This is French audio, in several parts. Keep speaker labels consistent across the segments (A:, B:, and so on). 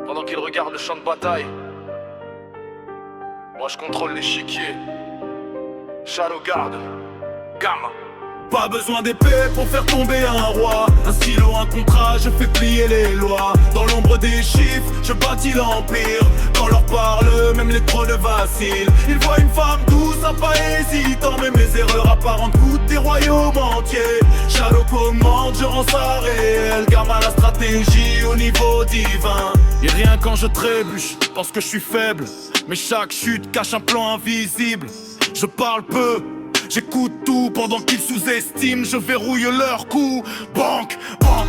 A: pendant qu'ils regardent le champ de bataille. Moi je contrôle l'échiquier. Shadowguard, Gamma.
B: Pas besoin d'épée pour faire tomber un roi. Un stylo, un contrat, je fais plier les lois. Dans l'ombre des chiffres, je bâtis l'empire. Quand leur parle, même les trônes vacillent. Ils voient une femme douce, pas hésitant. Mais mes erreurs apparentes coûtent des royaumes entiers. Shadow commande, je rends ça réel. Gamma la stratégie au niveau divin. Et rien quand je trébuche, pense que je suis faible. Mais chaque chute cache un plan invisible. Je parle peu, j'écoute tout pendant qu'ils sous-estiment, je verrouille leur cou. Banque,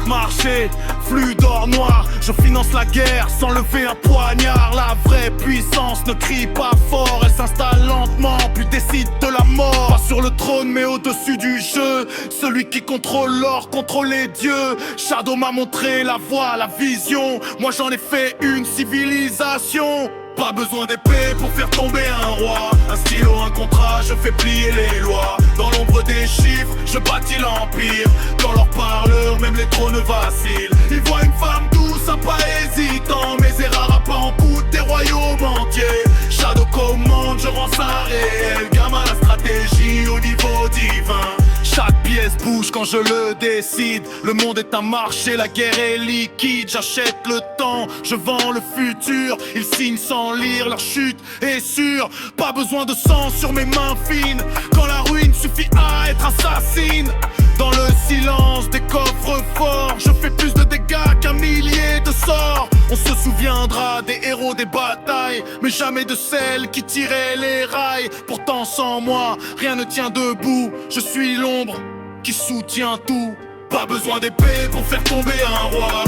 B: marché, flux d'or noir. Je finance la guerre sans lever un poignard. La vraie puissance ne crie pas fort, elle s'installe lentement, puis décide de la mort. Pas sur le trône mais au-dessus du jeu. Celui qui contrôle l'or, contrôle les dieux. Shadow m'a montré la voie, la vision. Moi j'en ai fait une civilisation. Pas besoin d'épée pour faire tomber un roi. Un stylo, un contrat, je fais plier les lois. Dans l'ombre des chiffres, je bâtis l'empire. Dans leur parleur, même les trônes vacillent. Ils voient une femme douce, pas hésitant. Mes erreurs pas en coûte des royaumes entiers. Shadow commande, je rends ça réel. Gamma la stratégie au niveau divin. Chaque pièce bouge quand je le décide. Le monde est un marché, la guerre est liquide. J'achète le temps, je vends le futur. Ils signent sans lire, leur chute est sûre. Pas besoin de sang sur mes mains fines. Quand la ruine suffit à être assassine. Dans le silence des coffres forts, je fais plus de dégâts qu'un millier de sorts. On se souviendra des héros des batailles, mais jamais de celles qui tiraient les rails. Pourtant sans moi, rien ne tient debout. Je suis l'ombre qui soutient tout. Pas besoin d'épée pour faire tomber un roi.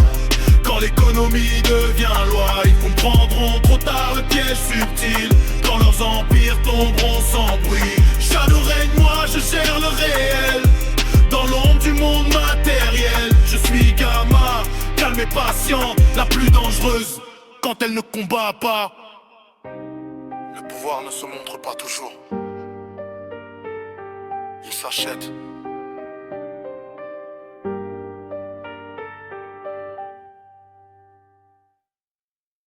B: Quand l'économie devient loi, ils comprendront trop tard le piège subtil. Quand leurs empires tomberont sans bruit. Shadow règne, moi je gère le réel. Dans l'ombre du monde matériel, je suis Gamma, calme et patient, la plus dangereuse quand elle ne combat pas.
A: Le pouvoir ne se montre pas toujours. Il s'achète.